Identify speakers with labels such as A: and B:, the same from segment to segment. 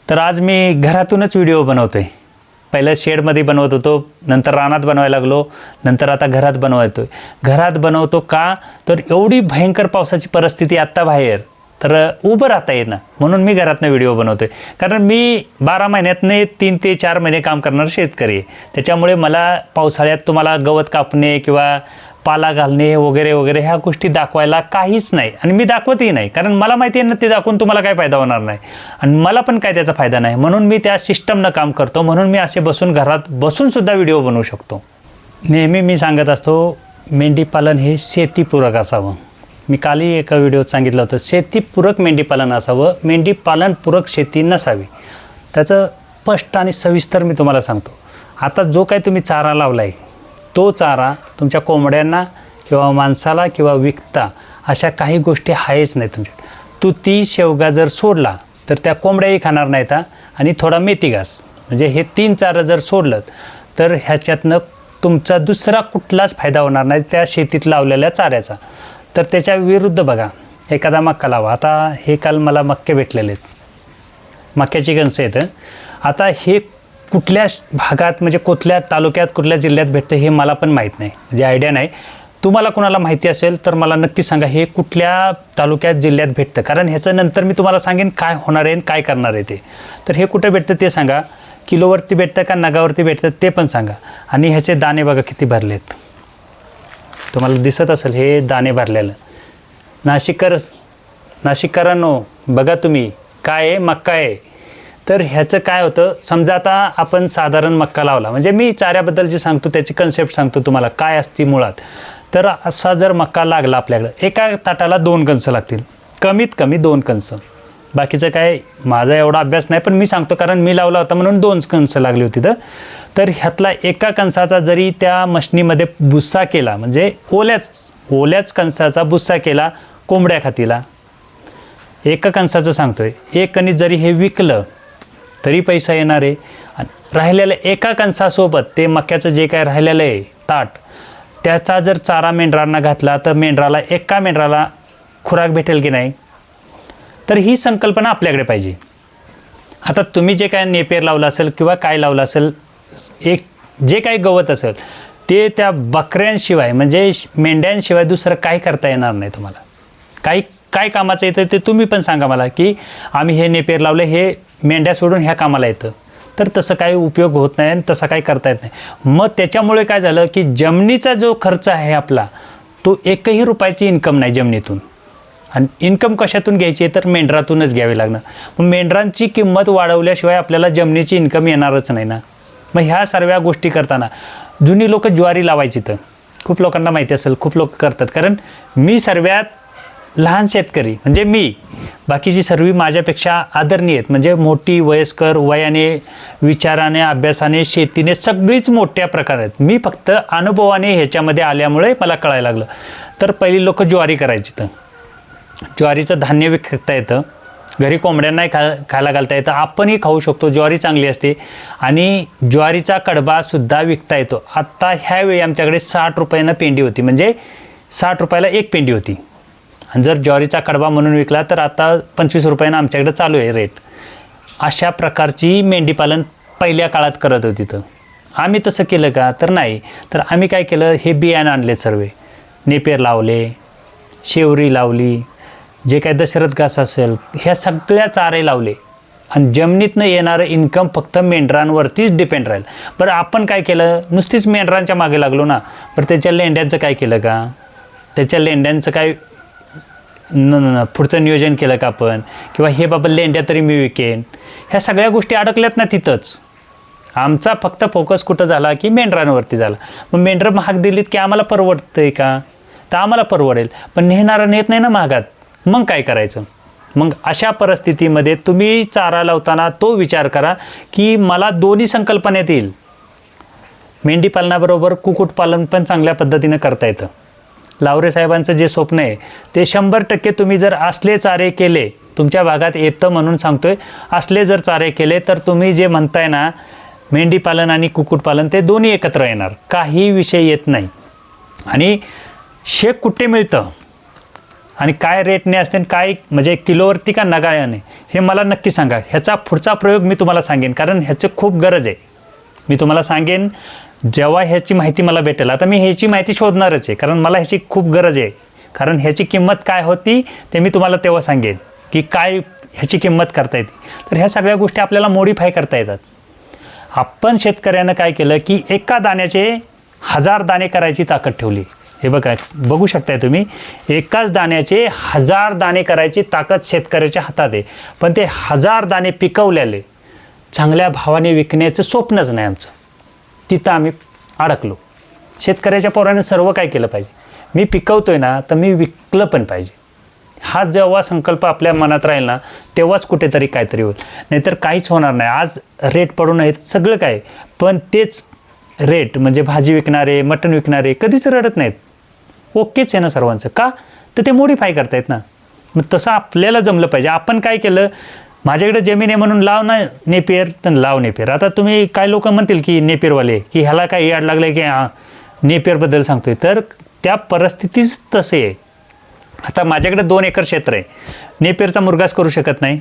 A: तर आज मी घरातूनच व्हिडिओ बनवतोय. पहिलं शेडमध्ये बनवत होतो, नंतर रानात बनवायला लागलो, नंतर आता घरात बनवतोय. घरात बनवतो का तर एवढी भयंकर पावसाची परिस्थिती आत्ता बाहेर, तर उभं राहता येईना म्हणून मी घरातनं व्हिडिओ बनवतोय. कारण मी 12 महिन्यातने 3 ते 4 महिने काम करणार शेतकरी आहे. त्याच्यामुळे मला पावसाळ्यात तुम्हाला गवत कापणे किंवा पाला घालणे वगैरे वगैरे ह्या गोष्टी दाखवायला काहीच नाही, आणि मी दाखवतही नाही. कारण मला माहिती आहे ना ते दाखवून तुम्हाला काय फायदा होणार नाही, आणि मला पण काय त्याचा फायदा नाही. म्हणून मी त्या सिस्टमनं काम करतो. म्हणून मी असे बसून घरात बसूनसुद्धा व्हिडिओ बनवू शकतो. नेहमी मी सांगत असतो मेंढीपालन हे शेतीपूरक असावं. मी कालही एका व्हिडिओत सांगितलं होतं शेतीपूरक मेंढीपालन असावं, मेंढीपालनपूरक शेती नसावी. त्याचं स्पष्ट आणि सविस्तर मी तुम्हाला सांगतो. आता जो काही तुम्ही चारा लावला आहे तो चारा तुमच्या कोंबड्यांना किंवा माणसाला किंवा विकता अशा काही गोष्टी आहेच नाही तुमच्या. ती शेवगा जर सोडला तर त्या कोंबड्याही खाणार नाहीत, आणि थोडा मेथी घास, म्हणजे हे 3 चारं जर सोडलं तर ह्याच्यातनं तुमचा दुसरा कुठलाच फायदा होणार नाही त्या शेतीत लावलेल्या चाऱ्याचा. तर त्याच्या विरुद्ध बघा, एखादा मक्का लावा. आता हे काल मला मक्के भेटलेले आहेत, मक्याची कणसं आहेत. आता हे कुठल्या भागात म्हणजे कुठल्या तालुक्यात कुठल्या जिल्ह्यात भेटतं हे मला पण माहीत नाही, म्हणजे आयडिया नाही. तुम्हाला कोणाला माहिती असेल तर मला नक्की सांगा हे कुठल्या तालुक्यात जिल्ह्यात भेटतं. कारण ह्याचं नंतर मी तुम्हाला सांगेन काय होणार आहे आणि काय करणार आहे ते. तर हे कुठं भेटतं ते सांगा, किलोवरती भेटतं का नगावरती भेटतं ते पण सांगा. आणि ह्याचे दाणे बघा किती भरले आहेत, तुम्हाला दिसत असेल हे दाणे भरलेलं. नाशिककरांनो बघा तुम्ही, काय आहे, मक्का आहे. तर ह्याचं काय होतं, समजा आता आपण साधारण मक्का लावला, म्हणजे मी चाऱ्याबद्दल जे सांगतो त्याची कन्सेप्ट सांगतो तुम्हाला काय असते मुळात. तर असा जर मक्का लागला आपल्याकडं, एका ताटाला 2 कणसं लागतील, कमीत कमी 2 कणसं. बाकीचं काय माझा एवढा अभ्यास नाही, पण मी सांगतो कारण मी लावला होता म्हणून 2 कणसं लागली होती. तर ह्यातला एका कणसाचा जरी त्या मशनीमध्ये भुस्सा केला, म्हणजे ओल्याच कणसाचा भुस्सा केला कोंबड्या खातीला, एका कणसाचं सांगतोय, एक कणीस जरी हे विकलं तरी पैसा येणार आहे. आणि राहिलेलं एका कणसासोबत ते मक्याचं जे काय राहिलेलं आहे ताट, त्याचा जर चारा मेंढरांना घातला तर एका मेंढराला खुराक भेटेल की नाही. तर ही संकल्पना आपल्याकडे पाहिजे. आता तुम्ही जे काय नेपेर लावलं असेल किंवा काय लावलं असेल, जे काही गवत असेल ते त्या बकऱ्यांशिवाय म्हणजे मेंढ्यांशिवाय दुसरं काय करता येणार नाही तुम्हाला. काय कामाचं येतं ते तुम्ही पण सांगा मला, की आम्ही हे नेपेर लावलं, हे मेंढ्या सोडून ह्या कामाला येतं. तर तसं काही उपयोग होत नाही आणि तसं काही करता येत नाही. मग त्याच्यामुळे काय झालं की जमिनीचा जो खर्च आहे आपला, तो 1ही रुपयाची इन्कम नाही जमिनीतून. आणि इन्कम कशातून घ्यायची आहे तर मेंढरातूनच घ्यावी लागणार. मग मेंढरांची किंमत वाढवल्याशिवाय आपल्याला जमिनीची इन्कम येणारच नाही ना. मग ह्या सर्व गोष्टी करताना जुनी लोक ज्वारी लावायची, तर खूप लोकांना माहिती असेल, खूप लोक करतात. कारण मी सर्वात लहान शेतकरी, म्हणजे मी, बाकीची सर्व माझ्यापेक्षा आदरणीय आहेत, म्हणजे मोठी वयस्कर वयाने विचाराने अभ्यासाने शेतीने सगळीच मोठ्या प्रकारात. मी फक्त अनुभवाने ह्याच्यामध्ये आल्यामुळे मला कळायला लागलं. तर पहिली लोक ज्वारी करायची, तर ज्वारीचं धान्य विकता येतं, घरी कोंबड्यांनाही खायला घालता येतं, आपणही खाऊ शकतो. ज्वारी चांगली असते आणि ज्वारीचा कडबासुद्धा विकता येतो. आत्ता ह्यावेळी आमच्याकडे 60 रुपयानं पेंडी होती, म्हणजे 60 रुपयाला एक पेंडी होती. आणि जर ज्वारीचा कडबा म्हणून विकला तर आता 25 रुपयानं आमच्याकडे चालू आहे रेट. अशा प्रकारची मेंढीपालन पहिल्या काळात करत होती. तर आम्ही तसं केलं का तर नाही. तर आम्ही काय केलं, हे बियाणं आणले, सर्व नेपेर लावले, शेवरी लावली, जे काय दशरथ घास असेल ह्या सगळ्या चारे लावले, आणि जमिनीतनं येणारं इन्कम फक्त मेंढरांवरतीच डिपेंड राहील. बरं आपण काय केलं, नुसतीच मेंढरांच्या मागे लागलो ना. बरं त्याच्या लेंड्यांचं काय केलं का, त्याच्या लेंड्यांचं काय पुढचं नियोजन केलं का आपण, किंवा हे बाबा लेंड्या तरी मी विकेन, ह्या सगळ्या गोष्टी अडकल्यात ना तिथंच. आमचा फक्त फोकस कुठं झाला की मेंढरांवरती झाला. मग मेंढरं महाग दिलीत की आम्हाला परवडतंय का, तर आम्हाला परवडेल, पण नेणारा नेत नाही ना महागात, मग काय करायचं. मग अशा परिस्थितीमध्ये तुम्ही चारा लावताना तो विचार करा की मला दोन्ही संकल्पनेत येईल. मेंढीपालनाबरोबर कुक्कुटपालन पण चांगल्या पद्धतीनं करता येतं. लावरे साहेबांचं जे स्वप्न आहे ते 100% तुम्ही जर असले चारे केले, तुमच्या भागात येतं म्हणून सांगतोय, असले जर चारे केले तर तुम्ही जे म्हणताय ना मेंढीपालन आणि कुक्कुटपालन ते दोन्ही एकत्र येणार, काही विषय येत नाही. आणि शेक कुठे मिळतं आणि काय रेटने असते आणि काय म्हणजे किलोवरती का नगाळ्याने, हे मला नक्की सांगा. ह्याचा पुढचा प्रयोग मी तुम्हाला सांगेन, कारण ह्याची खूप गरज आहे. मी तुम्हाला सांगेन जेव्हा ह्याची माहिती मला भेटेल. आता मी ह्याची माहिती शोधणारच आहे, कारण मला ह्याची खूप गरज आहे. कारण ह्याची किंमत काय होती ते मी तुम्हाला तेव्हा सांगेन की काय ह्याची किंमत करता येते. तर ह्या सगळ्या गोष्टी आपल्याला मॉडिफाय करता येतात. आपण शेतकऱ्यानं काय केलं की एका दाण्याचे 1000 दाणे करायची ताकद ठेवली. हे बघा, बघू शकताय तुम्ही, एकाच दाण्याचे 1000 दाणे करायची ताकद शेतकऱ्याच्या हातात आहे. पण ते 1000 दाणे पिकवलेले चांगल्या भावाने विकण्याचं स्वप्नच नाही आमचं. तिथं आम्ही अडकलो. शेतकऱ्याच्या पोराने सर्व काय केलं पाहिजे, मी पिकवतोय ना तर मी विकलं पण पाहिजे. हा जेव्हा संकल्प आपल्या मनात राहील ना तेव्हाच कुठेतरी काहीतरी होईल, नाहीतर काहीच होणार नाही. आज रेट पडून आहेत सगळं काय, पण तेच रेट म्हणजे भाजी विकणारे, मटण विकणारे कधीच रडत नाहीत. ओकेच आहे ना सर्वांचं. का तर ते मॉडिफाय करतायत ना. मग तसं आपल्याला जमलं पाहिजे. आपण काय केलं, माझ्याकडे जमीन आहे म्हणून लाव ना नेपियर, तर लाव नेपियर. आता तुम्ही काय लोक म्हणतील की नेपियरवाले की ह्याला काय याड लागलं की नेपियरबद्दल सांगतोय, तर त्या परिस्थितीच तसे आहे. आता माझ्याकडे 2 एकर क्षेत्र आहे. नेपियरचा मुरघास करू शकत नाही,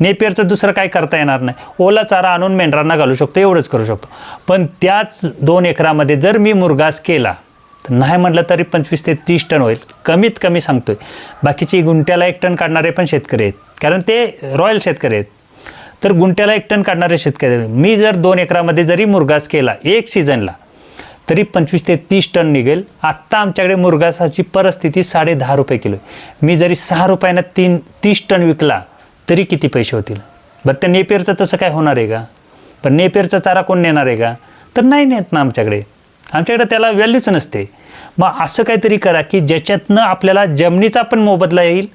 A: नेपियरचं दुसरं काय करता येणार नाही. ओला चारा आणून मेंढरांना घालू शकतो, एवढंच करू शकतो. पण त्याच 2 एकरामध्ये जर मी मुरघास केला तर नाही म्हटलं तरी 25 ते 30 टन होईल, कमीत कमी सांगतोय. बाकीची गुंट्याला 1 टन काढणारे पण शेतकरी आहेत, कारण ते रॉयल शेतकरी आहेत. तर गुंट्याला 1 टन काढणारे शेतकरी आहेत. मी जर 2 एकरामध्ये जरी मुरघास केला एक सीझनला तरी 25 ते 30 टन निघेल. आत्ता आमच्याकडे मुरघासाची परिस्थिती 10.5 रुपये किलो. मी जरी 6 रुपयानं 30 टन विकला तरी किती पैसे होतील बरं. त्या नेपियरचं तसं काय होणार आहे का? पण नेपियरचा चारा कोण नेणार आहे का? तर नाही नेत ना. आमच्याकडे त्याला व्हॅल्यूच नसते. मग असं काहीतरी करा की ज्याच्यातनं आपल्याला जमिनीचा पण मोबदला येईल,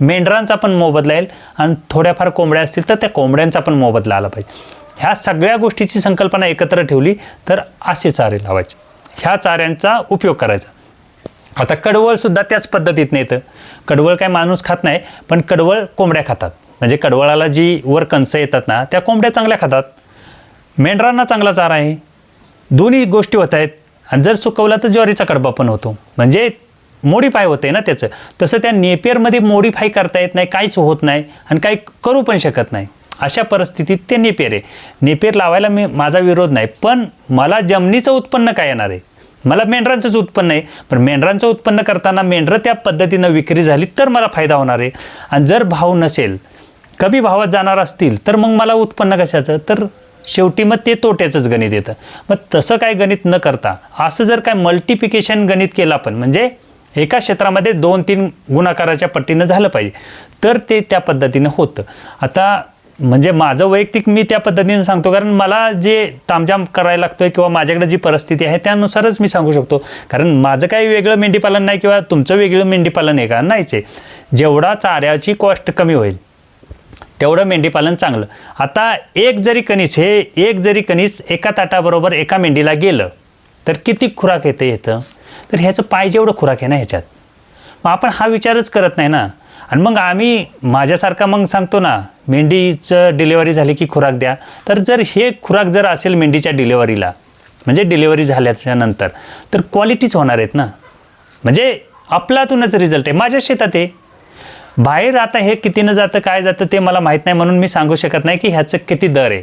A: मेंढरांचा पण मोबदला येईल, आणि थोड्याफार कोंबड्या असतील तर त्या कोंबड्यांचा पण मोबदला आला पाहिजे. ह्या सगळ्या गोष्टीची संकल्पना एकत्र ठेवली तर असे चारे लावायचे, ह्या चाऱ्यांचा उपयोग करायचा. आता कडवळसुद्धा त्याच पद्धतीतनं येतं. कडवळ काय माणूस खात नाही, पण कडवळ कोंबड्या खातात. म्हणजे कडवळाला जी वर कणसं येतात ना त्या कोंबड्या चांगल्या खातात. मेंढरांना चांगला चारा आहे. दोन्ही गोष्टी होत आहेत. आणि जर सुकवला तर ज्वारीचा कडबा पण होतो, म्हणजे मॉडिफाय होते ना त्याचं. तसं त्या नेपियरमध्ये मॉडिफाय करता येत नाही, काहीच होत नाही आणि काही करू पण शकत नाही. अशा परिस्थितीत ते नेपियर आहे. नेपियर लावायला माझा विरोध नाही, पण मला जमिनीचं उत्पन्न काय येणार आहे? मला मेंढरांचंच उत्पन्न आहे. पण मेंढरांचं उत्पन्न करताना मेंढरं त्या पद्धतीनं विक्री झाली तर मला फायदा होणार आहे. आणि जर भाव नसेल, कमी भावात जाणार असतील, तर मग मला उत्पन्न कशाचं? तर शेवटी मग ते तोट्याचंच गणित येतं. मग तसं काय गणित न करता असं जर काय मल्टिप्लिकेशन गणित केलं आपण, म्हणजे एका क्षेत्रामध्ये 2-3 गुणाकाराच्या पट्टीनं झालं पाहिजे, तर ते त्या पद्धतीनं होतं. आता म्हणजे माझं वैयक्तिक मी त्या पद्धतीने सांगतो, कारण मला जे तामझाम करायला लागतोय किंवा माझ्याकडे जी परिस्थिती आहे त्यानुसारच मी सांगू शकतो. कारण माझं काही वेगळं मेंढीपालन नाही किंवा तुमचं वेगळं मेंढीपालन आहे का? नाहीच आहे. जेवढा चाऱ्याची कॉस्ट कमी होईल तेवढं मेंढीपालन चांगलं. आता एक जरी कणीस एका ताटाबरोबर एका मेंढीला गेलं तर किती खुराक येतं? तर ह्याचं पाहिजे एवढं खुराक आहे ना ह्याच्यात. मग आपण हा विचारच करत नाही ना. आणि मग आम्ही माझ्यासारखा मग सांगतो ना, मेंढीचं डिलेवरी झाली की खुराक द्या. तर जर हे खुराक जर असेल मेंढीच्या डिलेवरीला, म्हणजे डिलेवरी झाल्याच्या नंतर, तर क्वालिटीच होणार आहेत ना. म्हणजे आपल्यातूनच रिझल्ट आहे. माझ्या शेतात आहे, बाहेर आता हे कितीनं जातं काय जातं ते मला माहीत नाही, म्हणून मी सांगू शकत नाही की ह्याचं किती दर आहे,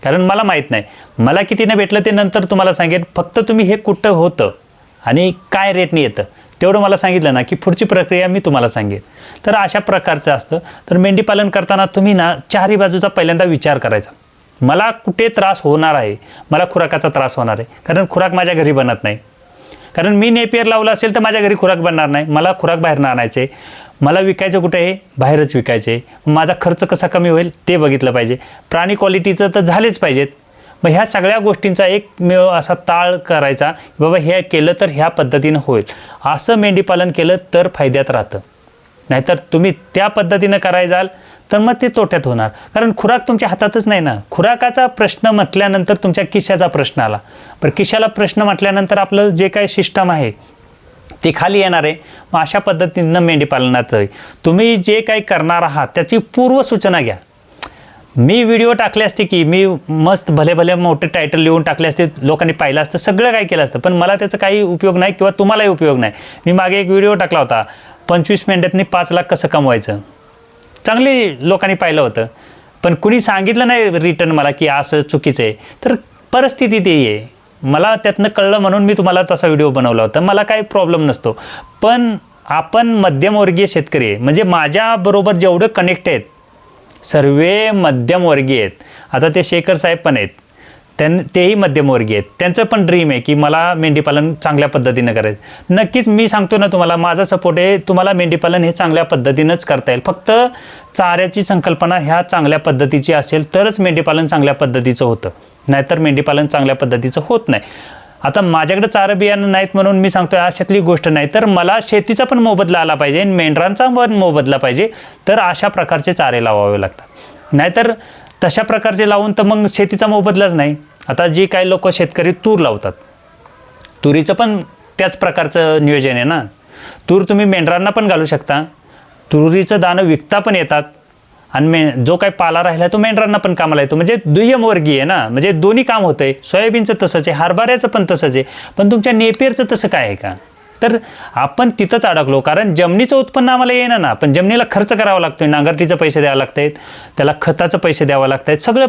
A: कारण मला माहीत नाही. मला कितीनं भेटलं ते नंतर तुम्हाला सांगेन. फक्त तुम्ही हे कुठं होतं आणि काय रेटने येतं तेवढं मला सांगितलं ना की पुढची प्रक्रिया मी तुम्हाला सांगेन. तर अशा प्रकारचं असतं. तर मेंढीपालन करताना तुम्ही ना चारही बाजूचा पहिल्यांदा विचार करायचा. मला कुठे त्रास होणार आहे? मला खुराकाचा त्रास होणार आहे, कारण खुराक माझ्या घरी बनत नाही. कारण मी नेपियर लावलं असेल तर माझ्या घरी खुराक बनणार नाही. मला खुराक बाहेरनं आणायचे, मला विकायचं कुठे आहे? बाहेरच विकायचे. माझा खर्च कसा कमी होईल ते बघितलं पाहिजे. प्राणी क्वालिटीचं तर झालेच पाहिजेत. मग ह्या सगळ्या गोष्टींचा एकमेव असा ताळ करायचा, बाबा हे केलं तर ह्या पद्धतीनं होईल. असं मेंढीपालन केलं तर फायद्यात राहतं. नाहीतर तुम्ही त्या पद्धतीनं करायला जाल तर मग ते तोट्यात होणार. कारण खुराक तुमच्या हातातच नाही ना. खुराकाचा प्रश्न म्हटल्यानंतर तुमच्या खिशाचा प्रश्न आला. पण खिशाला प्रश्न म्हटल्यानंतर आपलं जे काही सिस्टम आहे ते खाली येणार आहे. मग अशा पद्धतीनं मेंढीपालनाचं आहे. तुम्ही जे काही करणार आहात त्याची पूर्वसूचना घ्या. मी व्हिडिओ टाकले असते की मी मस्त भले मोठे टायटल लिहून टाकले असते, लोकांनी पाहिलं असतं, सगळं काही केलं असतं, पण मला त्याचा काही उपयोग नाही किंवा तुम्हालाही उपयोग नाही. मी मागे एक व्हिडिओ टाकला होता, 25 मिनिटातनी 5 लाख कसं कमवायचं, चांगली लोकांनी पाहिलं होतं. पण कुणी सांगितलं नाही रिटर्न मला की असं चुकीचं आहे. तर परिस्थिती ते आहे, मला त्यातनं कळलं म्हणून मी तुम्हाला तसा व्हिडिओ बनवला होता. मला काही प्रॉब्लेम नसतो. पण आपण मध्यमवर्गीय शेतकरी आहे, म्हणजे माझ्याबरोबर जेवढे कनेक्ट आहेत सर्व मध्यमवर्गीय आहेत. आता ते शेखर साहेब पण आहेत, तेही मध्यमवर्गीय आहेत. त्यांचं पण ड्रीम आहे की मला मेंढीपालन चांगल्या पद्धतीनं करायचं. नक्कीच मी सांगतो ना तुम्हाला, माझा सपोर्ट आहे. तुम्हाला मेंढीपालन हे चांगल्या पद्धतीनंच करता येईल. फक्त चाऱ्याची संकल्पना ह्या चांगल्या पद्धतीची असेल तरच मेंढीपालन चांगल्या पद्धतीचं होतं, नाहीतर मेंढीपालन चांगल्या पद्धतीचं होत नाही. आता माझ्याकडे चारा बियाणं नाहीत म्हणून मी सांगतो अशातली गोष्ट नाही. तर मला शेतीचा पण मोबदला आला पाहिजे आणि मेंढरांचा पण मोबदला पाहिजे. तर अशा प्रकारचे चारे लावावे लागतात. नाहीतर तशा प्रकारचे लावून तर मग शेतीचा मोबदलाच नाही. आता जे काही लोक शेतकरी तूर लावतात, तुरीचं पण त्याच प्रकारचं नियोजन आहे ना. तूर तुम्ही मेंढरांना पण घालू शकता, तुरीचं दाणं विकता पण येतात आणि जो काही पाला राहिला तो मेंढरांना पण कामाला येतो. म्हणजे दुय्यमवर्गीय आहे ना, म्हणजे दोन्ही काम होतं आहे. सोयाबीनचं तसंच आहे, हरभऱ्याचं पण तसंच आहे. पण तुमच्या नेपियरचं तसं काय आहे का? तर आपण तिथंच अडकलो. कारण जमिनीचं उत्पन्न आम्हाला येणार ना, पण जमिनीला खर्च करावा लागतो. नांगरटीचे पैसे द्यावे लागत आहेत, त्याला खताचं पैसे द्यावं लागत आहेत, सगळे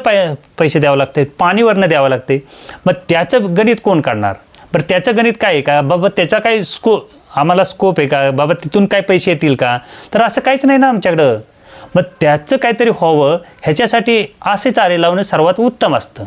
A: पैसे द्यावं लागत आहेत, पाणीवरनं द्यावं लागते. मग त्याचं गणित कोण काढणार? बरं त्याचं गणित काय आहे का बाबा, त्याचा काही आम्हाला स्कोप आहे का बाबा, तिथून काय पैसे येतील का? तर असं काहीच नाही ना आमच्याकडं. मग त्याचं काहीतरी व्हावं ह्याच्यासाठी असे चारे लावणं सर्वात उत्तम असतं.